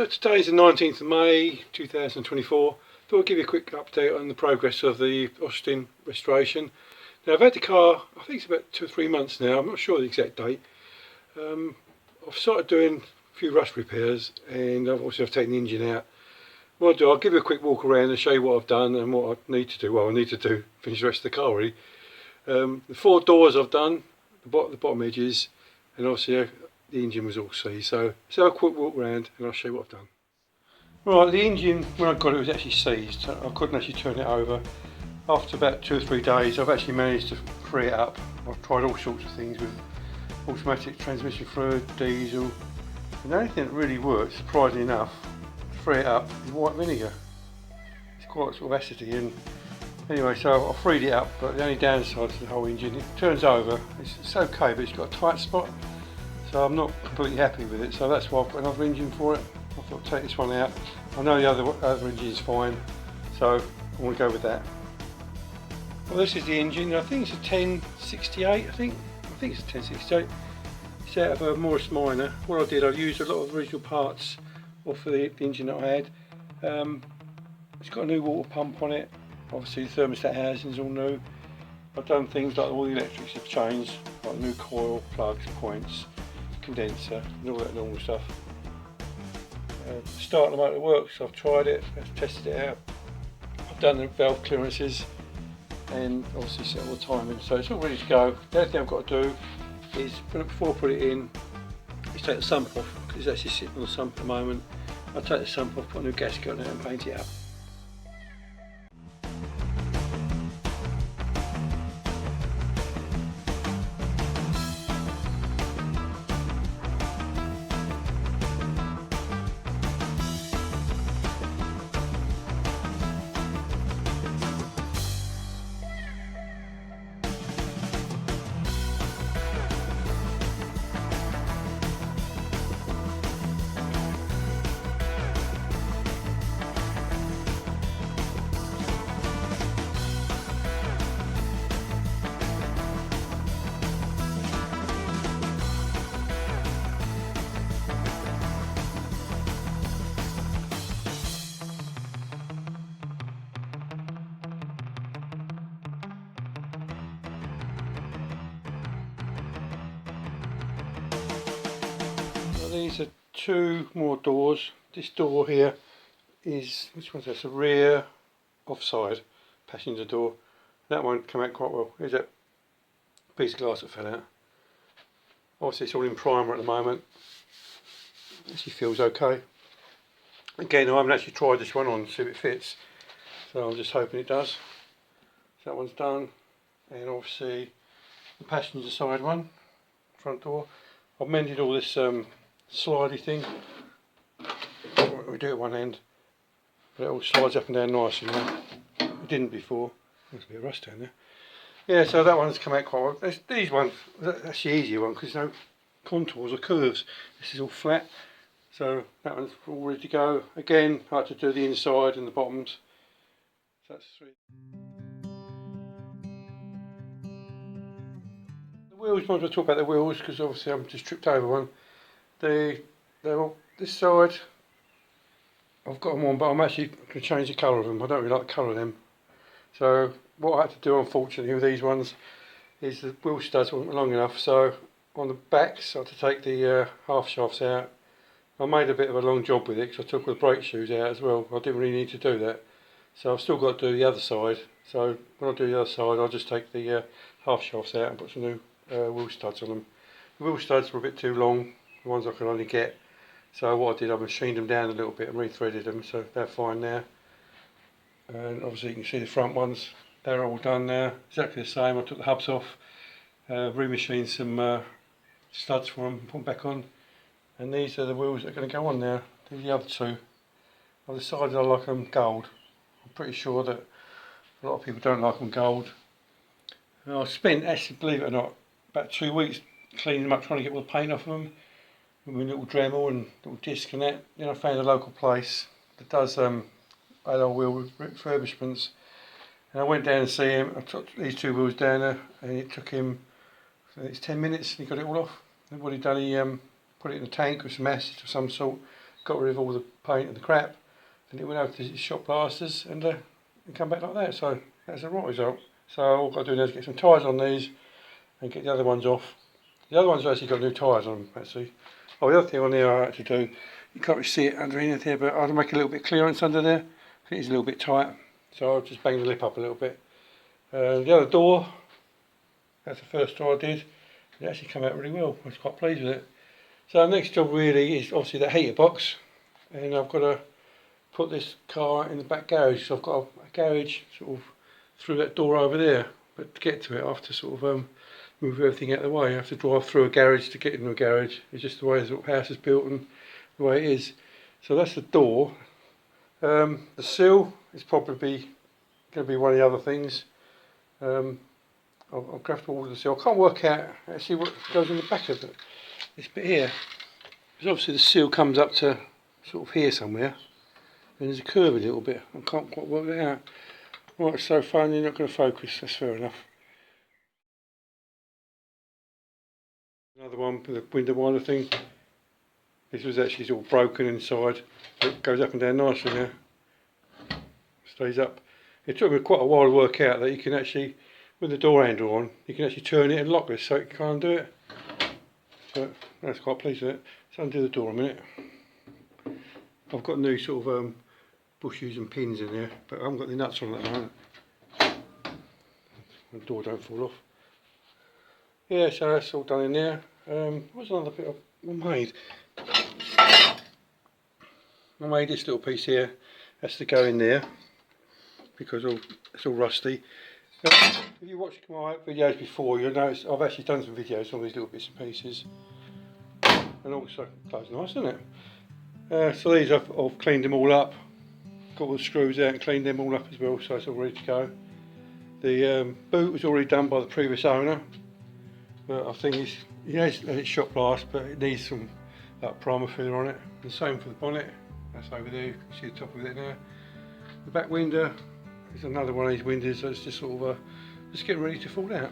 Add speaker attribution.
Speaker 1: Today's the 19th of May 2024. Thought I'd give you a quick update on the progress of the Austin restoration. Now I've had the car, I think it's about 2 or 3 months now, I'm not sure the exact date. I've started doing a few rust repairs and obviously I've taken the engine out. What I'll do, I'll give you a quick walk around and show you what I've done and what I need to do. Well, I need to do, finish the rest of the car really. The 4 doors I've done, the bottom edges, and obviously the engine was all seized. So let's have a quick walk around and I'll show you what I've done. Right, the engine, when I got it, was actually seized. I couldn't actually turn it over. After about 2 or 3 days, I've actually managed to free it up. I've tried all sorts of things with automatic transmission fluid, diesel, and the only thing that really works, surprisingly enough, to free it up is white vinegar. It's quite sort of acidy, and anyway, so I freed it up, but the only downside to the whole engine, it turns over, it's okay, but it's got a tight spot, so I'm not completely happy with it, so that's why I've got another engine for it. I thought I'd take this one out. I know the other engine is fine, so I want to go with that. Well, this is the engine. I think it's a 1068. I think it's a 1068. It's out of a Morris Minor. What I did, I used a lot of original parts off of the engine that I had. It's got a new water pump on it. Obviously the thermostat housing is all new. I've done things like all the electrics have changed, like new coil, plugs, points, condenser, and all that normal stuff. Starting the motor works. I've tried it, I've tested it out. I've done the valve clearances and obviously set all the timing, so it's all ready to go. The only thing I've got to do is, before I put it in, is take the sump off, because it's actually sitting on the sump at the moment. I'll take the sump off, put a new gasket on it and paint it up. These are 2 more doors. This door here is, which one's that? It's a rear offside passenger door. That one came out quite well. Here's that piece of glass that fell out. Obviously it's all in primer at the moment. Actually feels okay. Again, I haven't actually tried this one on to see if it fits, so I'm just hoping it does. So that one's done, and obviously the passenger side one, front door. I've mended all this slidey thing. We do it at one end, but it all slides up and down nicely now. It didn't before. There's a bit of rust down there. Yeah, so that one's come out quite well. These ones, that's the easier one because there's no contours or curves. This is all flat, so that one's all ready to go. Again, I had to do the inside and the bottoms. So that's 3. The wheels, might as well talk about the wheels because obviously I've just tripped over one. They're all, this side, I've got them on, but I'm actually going to change the colour of them. I don't really like the colour of them. So what I had to do, unfortunately, with these ones is the wheel studs weren't long enough. So on the backs, I had to take the half shafts out. I made a bit of a long job with it because I took all the brake shoes out as well. I didn't really need to do that. So I've still got to do the other side. So when I do the other side, I'll just take the half shafts out and put some new wheel studs on them. The wheel studs were a bit too long, the ones I could only get. So what I did, I machined them down a little bit and rethreaded them, so they're fine now. And obviously you can see the front ones, they're all done now, exactly the same. I took the hubs off, remachined some studs for them, put them back on. And these are the wheels that are going to go on now. These are the other 2. I've decided I like them gold. I'm pretty sure that a lot of people don't like them gold. And I spent, actually, believe it or not, about 2 weeks cleaning them up, trying to get all the paint off of them, with my little Dremel and little disc and that. Then I found a local place that does alloy wheel refurbishments, and I went down and see him. I took these 2 wheels down there, and it took him, I think it's 10 minutes, and he got it all off. And what he done, he put it in a tank with some acid of some sort, got rid of all the paint and the crap, and it went over to the shop plasters and come back like that. So that's a right result. So all I've got to do now is get some tyres on these and get the other ones off. The other ones have actually got new tyres on them, actually. Oh, the other thing on there I had to do, you can't really see it underneath here, but I had to make a little bit of clearance under there. I think it's a little bit tight, so I'll just bang the lip up a little bit. The other door, that's the first door I did. It actually came out really well. I was quite pleased with it. So the next job really is obviously the heater box, and I've got to put this car in the back garage. So I've got a garage sort of through that door over there, but to get to it I have to sort of move everything out of the way. I have to drive through a garage to get into a garage. It's just the way the sort of house is built and the way it is. So that's the door. The sill is probably going to be one of the other things. I'll grab to order the sill. I can't work out actually what goes in the back of it. This bit here, because obviously the sill comes up to sort of here somewhere, and there's a curve a little bit. I can't quite work it out. Right, so fine, you're not going to focus. That's fair enough. Another one with the window winder thing. This was actually all broken inside. It goes up and down nicely now. Stays up. It took me quite a while to work out that you can actually, with the door handle on, you can actually turn it and lock this so it can't do it. So that's quite pleased with it. So undo the door a minute. I've got new sort of bushes and pins in there, but I haven't got the nuts on at the moment. The door don't fall off. Yeah, so that's all done in there. What's another bit I made? I made this little piece here. Has to go in there because it's all rusty. If you watched my videos before, you'll notice I've actually done some videos on these little bits and pieces. And also, that's nice, isn't it? So these I've cleaned them all up. Got all the screws out and cleaned them all up as well, so it's all ready to go. The boot was already done by the previous owner, but I think it's shot blast, but it needs some primer filler on it. And the same for the bonnet. That's over there. You can see the top of it now. The back window is another one of these windows that's just sort of just getting ready to fall out.